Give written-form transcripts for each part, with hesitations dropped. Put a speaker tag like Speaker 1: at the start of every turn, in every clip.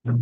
Speaker 1: Bueno,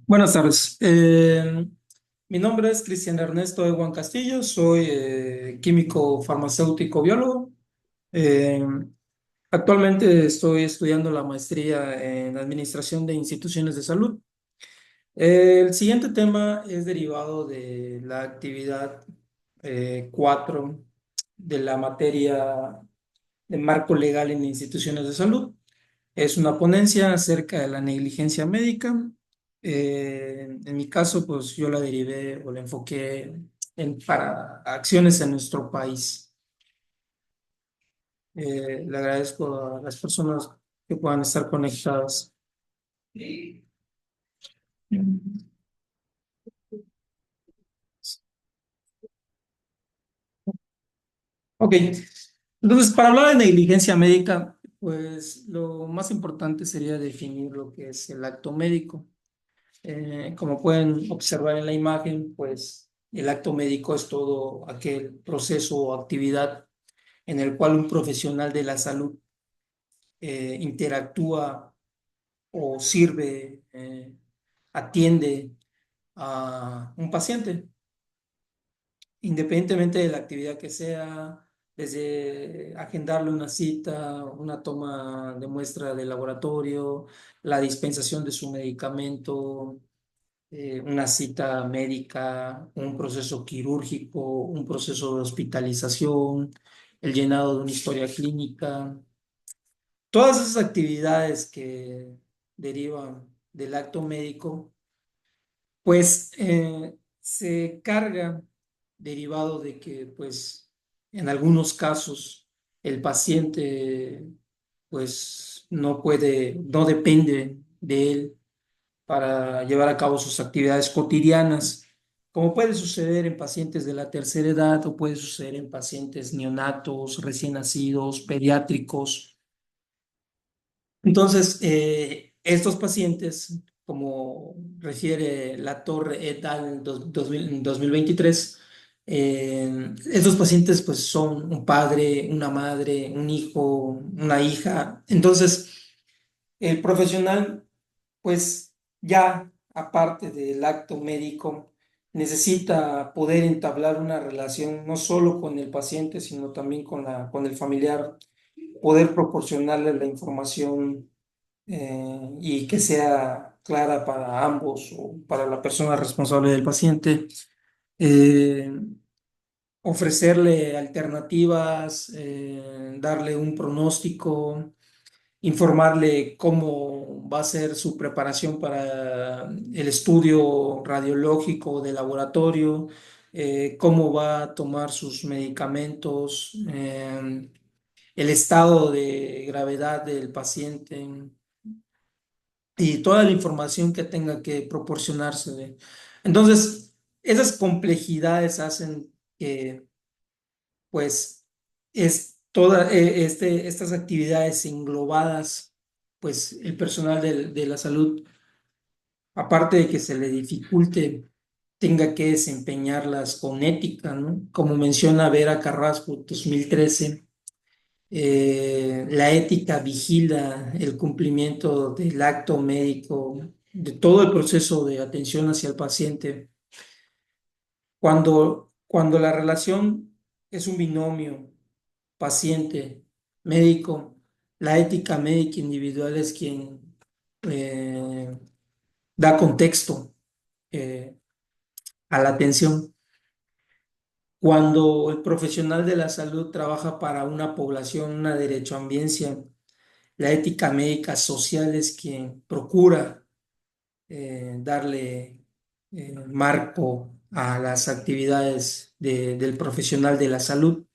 Speaker 1: buenas tardes. Mi nombre es Cristian Ernesto Eguan Castillo, soy químico farmacéutico biólogo. Eh, Actualmente estoy estudiando la maestría en Administración de Instituciones de Salud. El siguiente tema es derivado de la actividad 4 de la materia de marco legal en instituciones de salud. Es una ponencia acerca de la negligencia médica. En mi caso, pues yo la derivé o la enfoqué para acciones en nuestro país. Le agradezco a las personas que puedan estar conectadas. Ok, entonces para hablar de negligencia médica, pues lo más importante sería definir lo que es el acto médico. Como pueden observar en la imagen, pues el acto médico es todo aquel proceso o actividad en el cual un profesional de la salud interactúa o sirve, atiende a un paciente, independientemente de la actividad que sea, desde agendarle una cita, una toma de muestra de laboratorio, la dispensación de su medicamento, una cita médica, un proceso quirúrgico, un proceso de hospitalización, el llenado de una historia clínica, todas esas actividades que derivan del acto médico, pues se carga derivado de que, pues, en algunos casos el paciente, pues, no puede, no depende de él para llevar a cabo sus actividades cotidianas, como puede suceder en pacientes de la tercera edad o puede suceder en pacientes neonatos, recién nacidos, pediátricos. Entonces, estos pacientes, como refiere la Torre et al. 2023, estos pacientes pues son un padre, una madre, un hijo, una hija. Entonces, el profesional pues ya aparte del acto médico, necesita poder entablar una relación no solo con el paciente, sino también con el familiar, poder proporcionarle la información y que sea clara para ambos o para la persona responsable del paciente. eh, Ofrecerle alternativas, darle un pronóstico, informarle cómo va a ser su preparación para el estudio radiológico de laboratorio, cómo va a tomar sus medicamentos, el estado de gravedad del paciente y toda la información que tenga que proporcionarse. Entonces, esas complejidades hacen que, pues, estas actividades englobadas, pues el personal de la salud, aparte de que se le dificulte, tenga que desempeñarlas con ética, ¿no? Como menciona Vera Carrasco, 2013, la ética vigila el cumplimiento del acto médico, de todo el proceso de atención hacia el paciente. Cuando la relación es un binomio paciente, médico, la ética médica individual es quien eh, da contexto a la atención. Cuando el profesional de la salud trabaja para una población, una derechohabiencia, la ética médica social es quien procura darle marco a las actividades del profesional de la salud.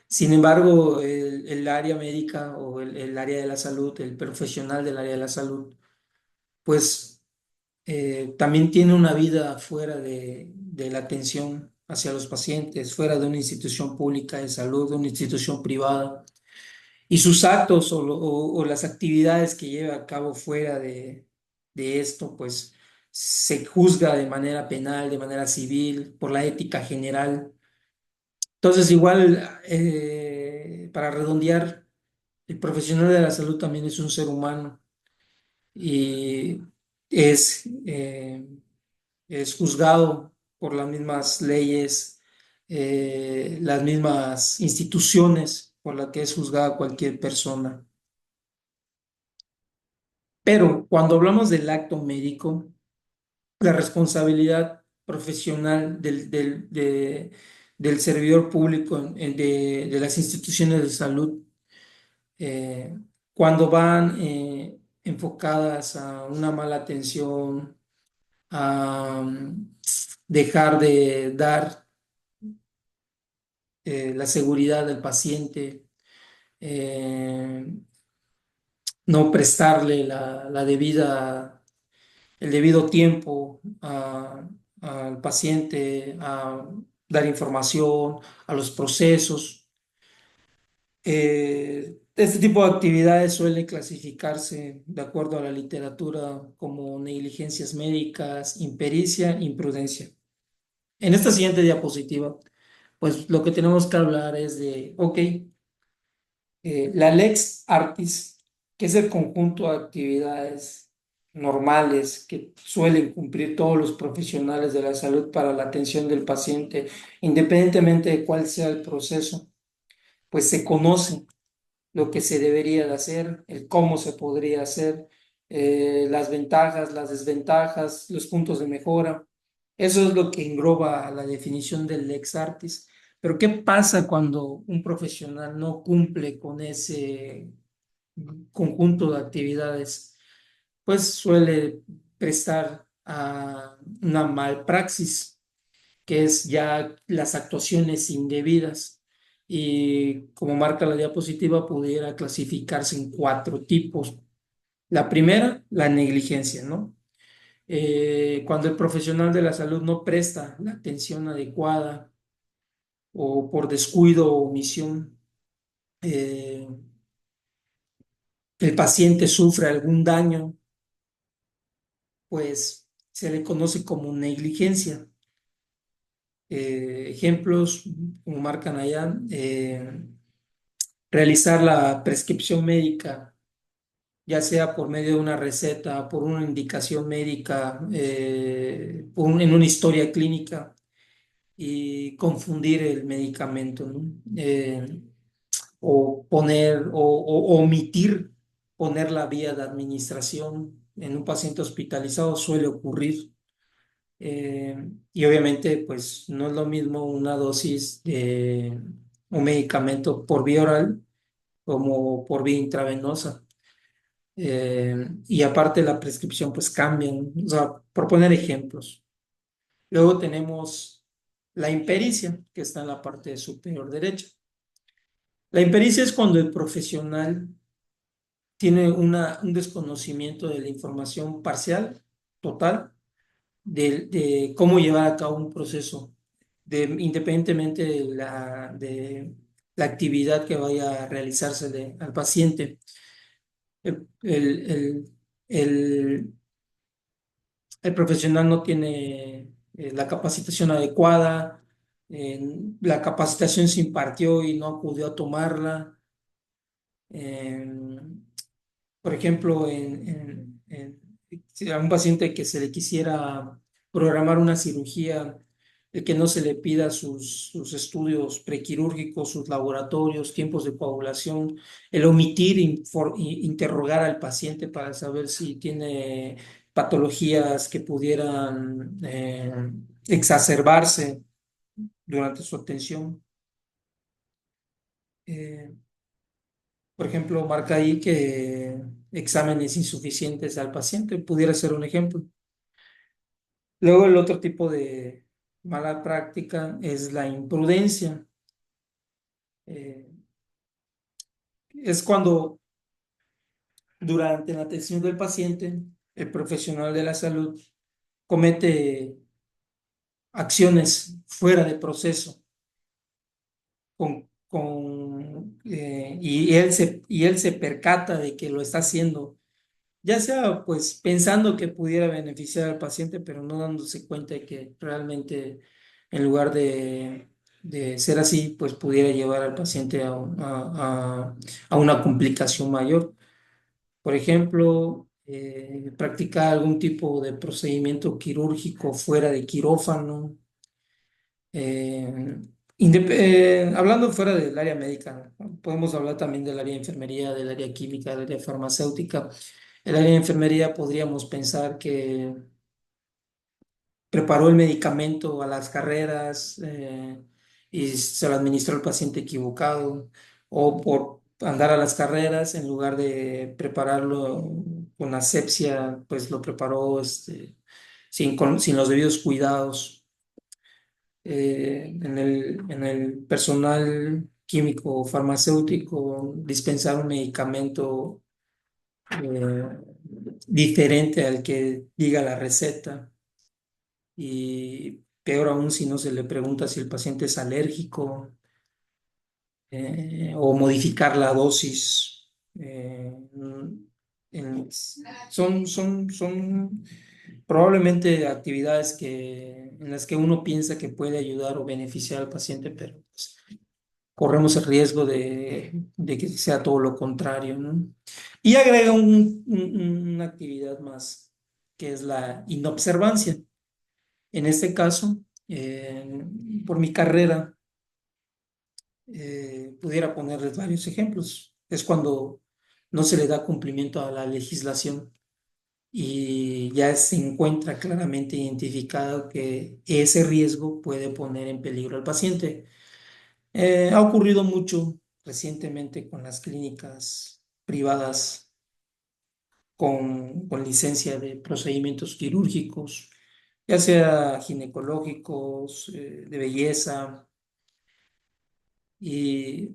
Speaker 1: Sin embargo, el área médica o el área de la salud, el profesional del área de la salud, pues también tiene una vida fuera de la atención hacia los pacientes, fuera de una institución pública de salud, de una institución privada. Y sus actos o las actividades que lleva a cabo fuera de esto, pues se juzga de manera penal, de manera civil, por la ética general. Entonces, igual, para redondear, el profesional de la salud también es un ser humano y es, eh, es juzgado por las mismas leyes, las mismas instituciones por las que es juzgada cualquier persona. Pero cuando hablamos del acto médico, la responsabilidad profesional del servidor público de las instituciones de salud, eh, cuando van enfocadas a una mala atención, a dejar de dar la seguridad del paciente, eh, no prestarle la debida el debido tiempo al paciente, a dar información, a los procesos. Este tipo de actividades suelen clasificarse, de acuerdo a la literatura, como negligencias médicas, impericia, imprudencia. En esta siguiente diapositiva, pues lo que tenemos que hablar es de, ok, la lex artis, que es el conjunto de actividades normales que suelen cumplir todos los profesionales de la salud para la atención del paciente, independientemente de cuál sea el proceso, pues se conoce lo que se debería de hacer, el cómo se podría hacer, las ventajas, las desventajas, los puntos de mejora. Eso es lo que engloba la definición del lex artis. Pero ¿qué pasa cuando un profesional no cumple con ese conjunto de actividades? Pues suele prestar a una malpraxis, que es ya las actuaciones indebidas. Y como marca la diapositiva, pudiera clasificarse en cuatro tipos. La primera, la negligencia, ¿no? Cuando el profesional de la salud no presta la atención adecuada o por descuido o omisión, eh, el paciente sufre algún daño, pues se le conoce como negligencia. Ejemplos, como marcan allá, realizar la prescripción médica, ya sea por medio de una receta, por una indicación médica, en una historia clínica y confundir el medicamento, ¿no? O poner o omitir poner la vía de administración en un paciente hospitalizado suele ocurrir. Y obviamente, pues no es lo mismo una dosis de un medicamento por vía oral como por vía intravenosa. Y aparte la prescripción, pues cambian. O sea, por poner ejemplos. Luego tenemos la impericia, que está en la parte superior derecha. La impericia es cuando el profesional tiene un desconocimiento de la información parcial, total, de cómo llevar a cabo un proceso, independientemente de la actividad que vaya a realizarse al paciente. El, el- el- el- el profesional no tiene la capacitación adecuada, la capacitación se impartió y no acudió a tomarla. eh, Por ejemplo, si a un paciente que se le quisiera programar una cirugía, el que no se le pida sus estudios prequirúrgicos, sus laboratorios, tiempos de coagulación, el omitir interrogar al paciente para saber si tiene patologías que pudieran exacerbarse durante su atención. Eh, por ejemplo, marca ahí que exámenes insuficientes al paciente pudiera ser un ejemplo. Luego el otro tipo de mala práctica es la imprudencia. Eh, es cuando durante la atención del paciente, el profesional de la salud comete acciones fuera de proceso y él se percata de que lo está haciendo, ya sea pues pensando que pudiera beneficiar al paciente, pero no dándose cuenta de que realmente en lugar de ser así, pues pudiera llevar al paciente a una complicación mayor. Por ejemplo, practicar algún tipo de procedimiento quirúrgico fuera de quirófano. Hablando fuera del área médica, ¿no? Podemos hablar también del área de enfermería, del área química, del área farmacéutica. El área de enfermería podríamos pensar que preparó el medicamento a las carreras y se lo administró al paciente equivocado, o por andar a las carreras, en lugar de prepararlo con asepsia, pues lo preparó sin los debidos cuidados. En el personal químico farmacéutico, dispensar un medicamento eh, diferente al que diga la receta, y peor aún si no se le pregunta si el paciente es alérgico, o modificar la dosis. En- son probablemente actividades en las que uno piensa que puede ayudar o beneficiar al paciente, pero pues, corremos el riesgo de que sea todo lo contrario, ¿no? Y agrega una actividad más, que es la inobservancia. En este caso, por mi carrera, pudiera ponerles varios ejemplos. Es cuando no se le da cumplimiento a la legislación y ya se encuentra claramente identificado que ese riesgo puede poner en peligro al paciente. Ha ocurrido mucho recientemente con las clínicas privadas con licencia de procedimientos quirúrgicos, ya sea ginecológicos, de belleza, y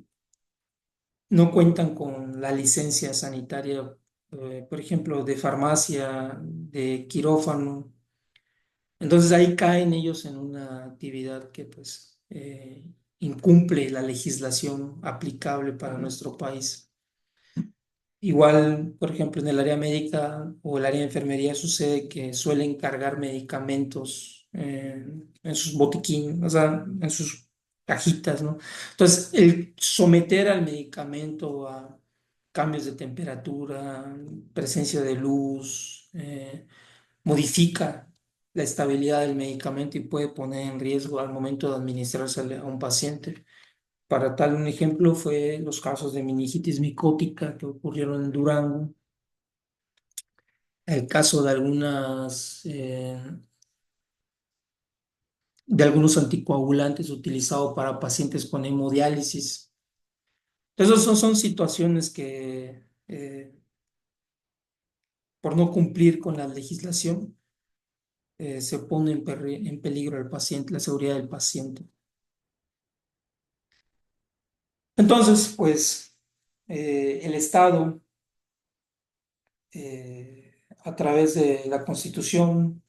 Speaker 1: no cuentan con la licencia sanitaria, por ejemplo, de farmacia, de quirófano. Entonces ahí caen ellos en una actividad que pues incumple la legislación aplicable para nuestro país. Igual, por ejemplo, en el área médica o el área de enfermería sucede que suelen cargar medicamentos en sus botiquín, o sea, en sus cajitas, ¿no? Entonces, el someter al medicamento a cambios de temperatura, presencia de luz, modifica la estabilidad del medicamento y puede poner en riesgo al momento de administrárselo a un paciente. Para tal un ejemplo fue los casos de meningitis micótica que ocurrieron en Durango, el caso de algunos anticoagulantes utilizados para pacientes con hemodiálisis. Entonces, son situaciones que, por no cumplir con la legislación, se pone en peligro el paciente, la seguridad del paciente. Entonces, pues, el Estado, a través de la Constitución,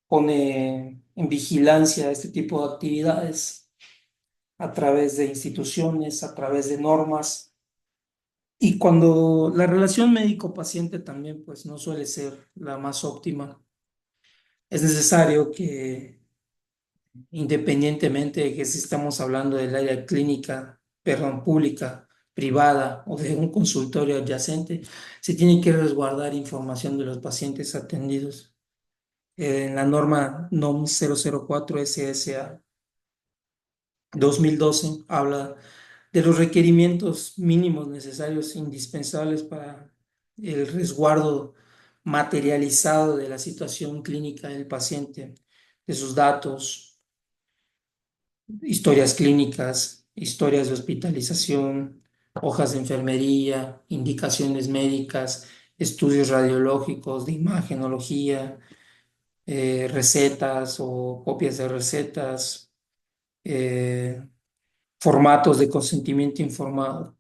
Speaker 1: pone en vigilancia este tipo de actividades a través de instituciones, a través de normas. Y cuando la relación médico-paciente también pues no suele ser la más óptima, es necesario que, independientemente de que si estamos hablando del área clínica, perdón, pública, privada o de un consultorio adyacente, se tiene que resguardar información de los pacientes atendidos. En la norma NOM 004 SSA 2012 habla de los requerimientos mínimos necesarios, indispensables para el resguardo materializado de la situación clínica del paciente, de sus datos, historias clínicas, historias de hospitalización, hojas de enfermería, indicaciones médicas, estudios radiológicos, de imagenología, recetas o copias de recetas, eh, formatos de consentimiento informado.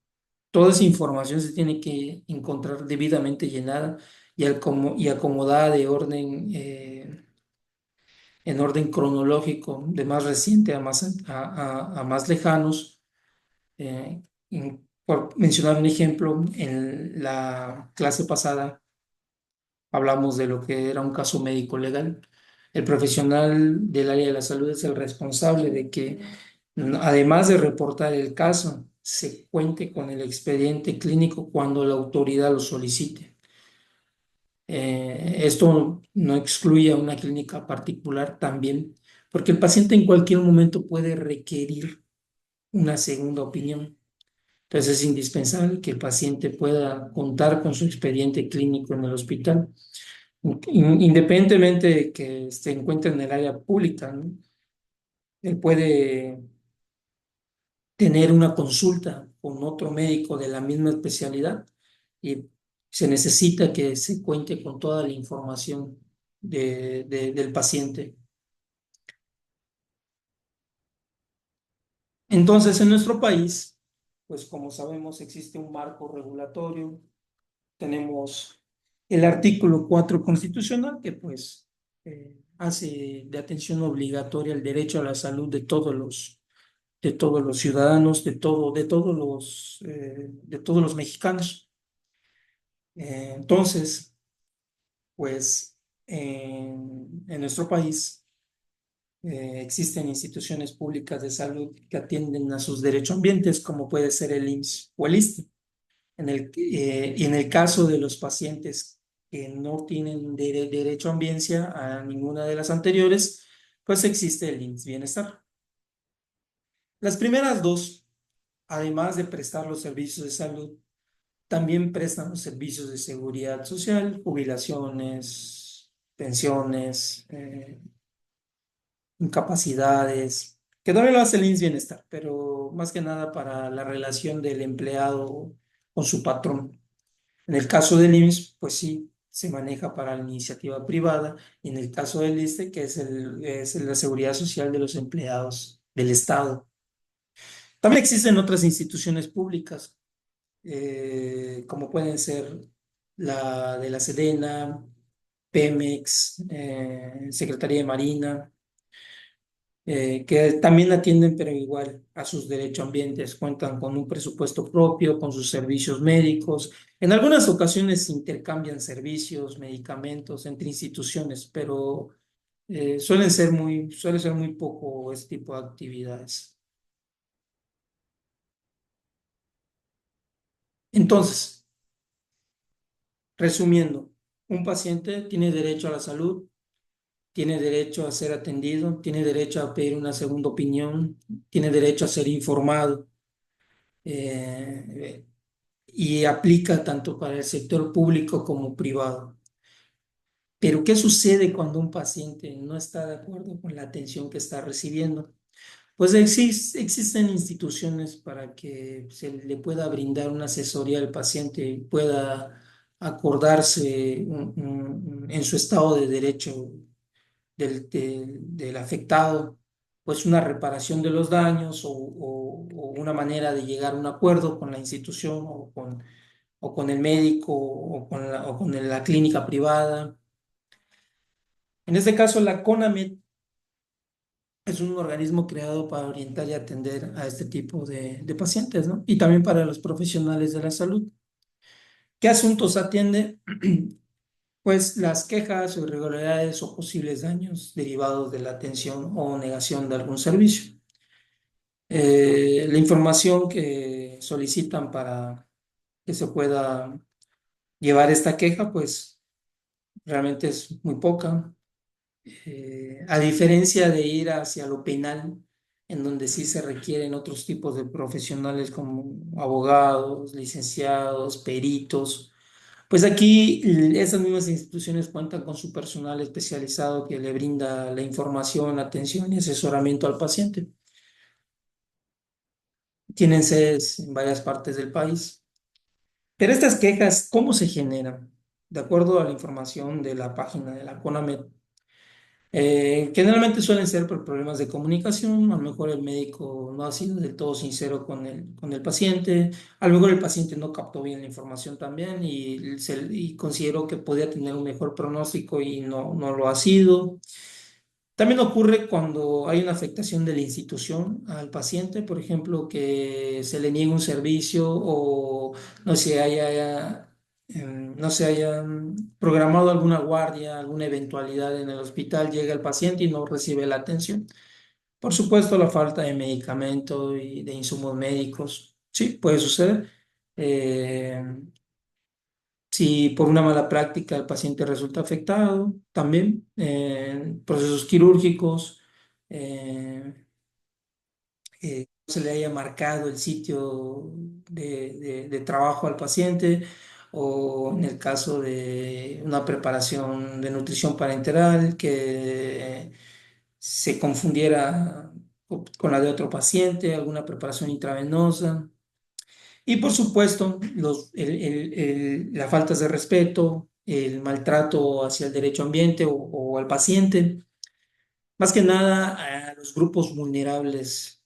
Speaker 1: Toda esa información se tiene que encontrar debidamente llenada y acomodada de orden, en orden cronológico, de más reciente a más lejanos. Por mencionar un ejemplo, en la clase pasada hablamos de lo que era un caso médico legal. El profesional del área de la salud es el responsable de que, además de reportar el caso, se cuente con el expediente clínico cuando la autoridad lo solicite. Esto no excluye a una clínica particular también, porque el paciente en cualquier momento puede requerir una segunda opinión. Entonces es indispensable que el paciente pueda contar con su expediente clínico en el hospital, independientemente de que se encuentre en el área pública, ¿no? Él puede tener una consulta con otro médico de la misma especialidad y se necesita que se cuente con toda la información del paciente. Entonces, en nuestro país, pues como sabemos, existe un marco regulatorio. Tenemos el artículo 4 constitucional que pues hace de atención obligatoria el derecho a la salud de todos los ciudadanos, de todos los mexicanos. Entonces, pues en nuestro país existen instituciones públicas de salud que atienden a sus derechohabientes, como puede ser el IMSS o el ISSSTE. Y en el caso de los pacientes que no tienen derecho a ambiencia a ninguna de las anteriores, pues existe el IMSS Bienestar. Las primeras dos, además de prestar los servicios de salud, también prestan los servicios de seguridad social, jubilaciones, pensiones, incapacidades, que también lo hace el IMSS Bienestar, pero más que nada para la relación del empleado con su patrón. En el caso del IMSS, pues sí, se maneja para la iniciativa privada, y en el caso del ISSSTE, que es la seguridad social de los empleados del Estado. También existen otras instituciones públicas, como pueden ser la de la Sedena, Pemex, Secretaría de Marina, que también atienden, pero igual a sus derechohabientes, cuentan con un presupuesto propio, con sus servicios médicos. En algunas ocasiones se intercambian servicios, medicamentos entre instituciones, pero suele ser muy poco este tipo de actividades. Entonces, resumiendo, un paciente tiene derecho a la salud, tiene derecho a ser atendido, tiene derecho a pedir una segunda opinión, tiene derecho a ser informado. eh, y aplica tanto para el sector público como privado. Pero ¿qué sucede cuando un paciente no está de acuerdo con la atención que está recibiendo? Pues existen instituciones para que se le pueda brindar una asesoría al paciente y pueda acordarse en su estado de derecho del afectado, pues una reparación de los daños o una manera de llegar a un acuerdo con la institución o con el médico o con la clínica privada. En este caso, la CONAMED es un organismo creado para orientar y atender a este tipo de pacientes, ¿no? Y también para los profesionales de la salud. ¿Qué asuntos atiende? Pues las quejas o irregularidades o posibles daños derivados de la atención o negación de algún servicio. La información que solicitan para que se pueda llevar esta queja, pues realmente es muy poca. A diferencia de ir hacia lo penal, en donde sí se requieren otros tipos de profesionales como abogados, licenciados, peritos, pues aquí esas mismas instituciones cuentan con su personal especializado que le brinda la información, atención y asesoramiento al paciente. tienen sedes en varias partes del país. Pero estas quejas, ¿cómo se generan? De acuerdo a la información de la página de la CONAMED, generalmente suelen ser por problemas de comunicación. A lo mejor el médico no ha sido del todo sincero con el paciente, a lo mejor el paciente no captó bien la información también y consideró que podía tener un mejor pronóstico y no lo ha sido. También ocurre cuando hay una afectación de la institución al paciente, por ejemplo, que se le niegue un servicio o no se haya, no se haya programado alguna guardia, alguna eventualidad en el hospital, llega el paciente y no recibe la atención. Por supuesto, la falta de medicamento y de insumos médicos, sí, puede suceder. Eh, si por una mala práctica el paciente resulta afectado, también procesos quirúrgicos, eh, se le haya marcado el sitio de trabajo al paciente, o en el caso de una preparación de nutrición parenteral que se confundiera con la de otro paciente, alguna preparación intravenosa. Y por supuesto, las faltas de respeto, el maltrato hacia el derecho ambiente o al paciente, más que nada a los grupos vulnerables,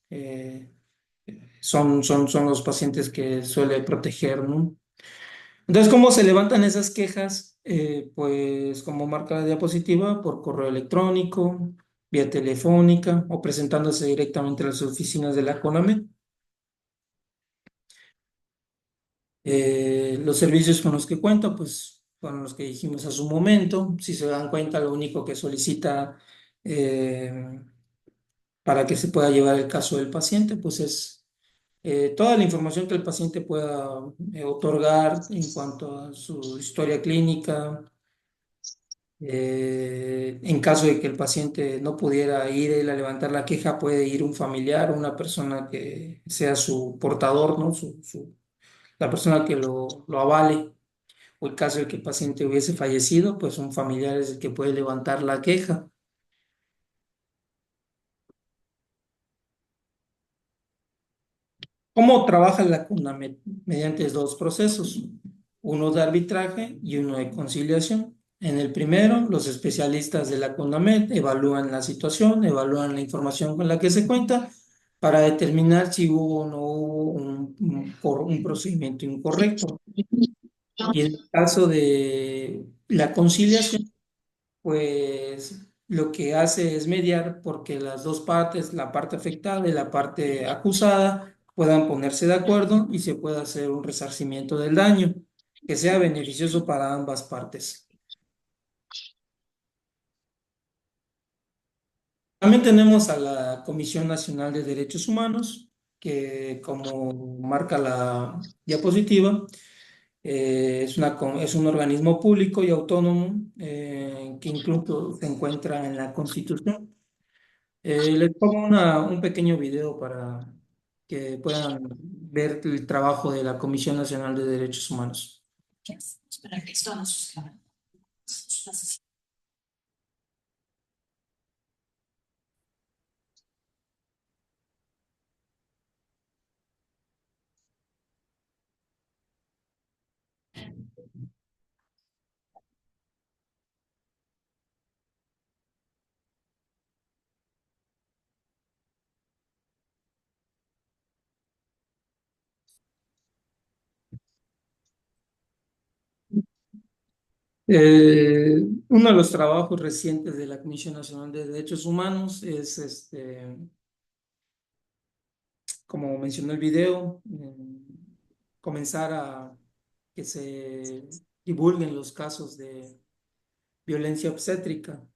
Speaker 1: son los pacientes que suele proteger, ¿no? Entonces, ¿cómo se levantan esas quejas? Pues como marca la diapositiva, por correo electrónico, vía telefónica o presentándose directamente a las oficinas de la CONAME. Los servicios con los que cuenta, pues fueron los que dijimos a su momento. Si se dan cuenta, lo único que solicita eh, para que se pueda llevar el caso del paciente, pues es toda la información que el paciente pueda otorgar en cuanto a su historia clínica. En caso de que el paciente no pudiera ir él a levantar la queja, puede ir un familiar, una persona que sea su portador, ¿no? La persona que lo avale. O el caso de que el paciente hubiese fallecido, pues un familiar es el que puede levantar la queja. ¿Cómo trabaja la CONAMED? Mediante dos procesos, uno de arbitraje y uno de conciliación. En el primero, los especialistas de la CONAMED evalúan la situación, evalúan la información con la que se cuenta para determinar si hubo o no hubo un procedimiento incorrecto. Y en el caso de la conciliación, pues lo que hace es mediar porque las dos partes, la parte afectada y la parte acusada, puedan ponerse de acuerdo y se pueda hacer un resarcimiento del daño que sea beneficioso para ambas partes. También tenemos a la Comisión Nacional de Derechos Humanos, que como marca la diapositiva, es un organismo público y autónomo que incluso se encuentra en la Constitución. Les pongo un pequeño video para que puedan ver el trabajo de la Comisión Nacional de Derechos Humanos. Uno de los trabajos recientes de la Comisión Nacional de Derechos Humanos es, como mencionó el video, comenzar a que se divulguen los casos de violencia obstétrica.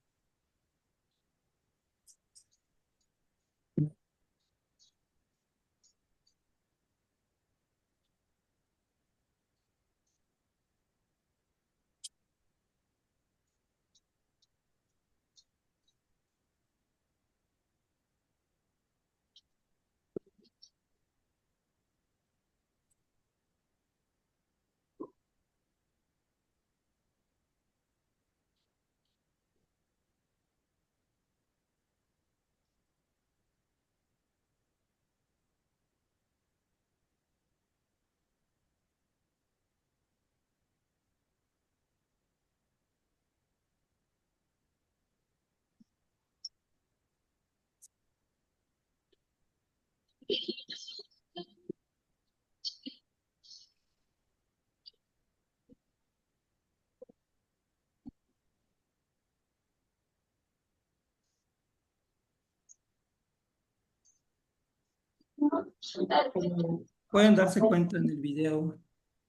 Speaker 1: Como pueden darse cuenta en el video,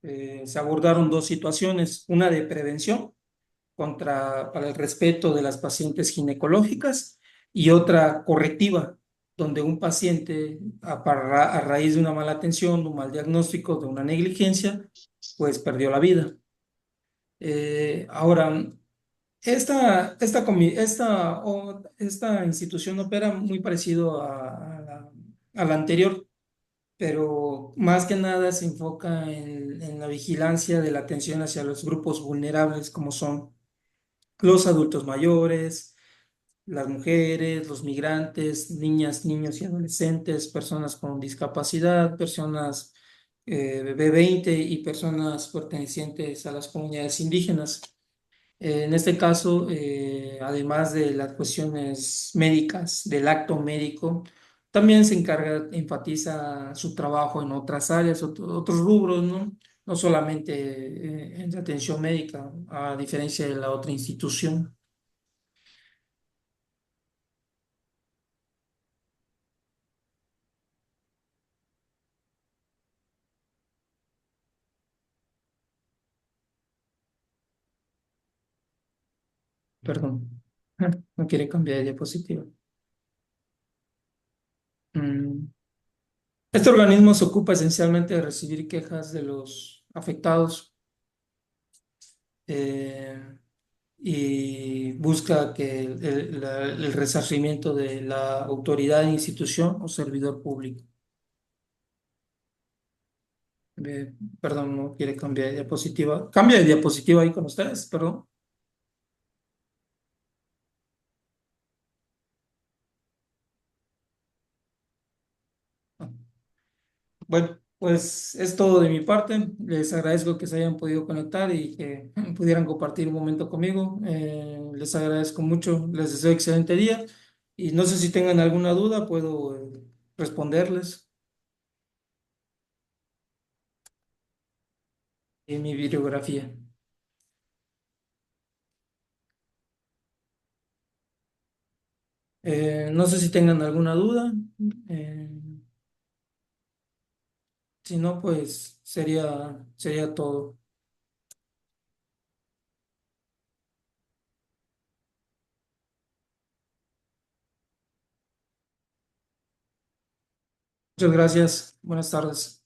Speaker 1: se abordaron dos situaciones, una de prevención para el respeto de las pacientes ginecológicas y otra correctiva, donde un paciente a raíz de una mala atención, de un mal diagnóstico, de una negligencia, pues perdió la vida. Ahora, esta institución opera muy parecido a la anterior, pero más que nada se enfoca en la vigilancia de la atención hacia los grupos vulnerables, como son los adultos mayores, las mujeres, los migrantes, niñas, niños y adolescentes, personas con discapacidad, personas B20 y personas pertenecientes a las comunidades indígenas. En este caso, además de las cuestiones médicas, del acto médico, también se encarga, enfatiza su trabajo en otras áreas, otros rubros, ¿no? No solamente en la atención médica, a diferencia de la otra institución. Perdón, no quiere cambiar de diapositiva. Mm. Este organismo se ocupa esencialmente de recibir quejas de los afectados, eh, y busca que el resarcimiento de la autoridad, institución o servidor público. Perdón, no quiere cambiar de diapositiva. Cambia de diapositiva ahí con ustedes, perdón. Bueno, pues es todo de mi parte. Les agradezco que se hayan podido conectar y que pudieran compartir un momento conmigo. Les agradezco mucho. Les deseo excelente día. Y no sé si tengan alguna duda, puedo responderles en mi bibliografía. No sé si tengan alguna duda. Eh, si no, pues sería todo. Muchas gracias. Buenas tardes.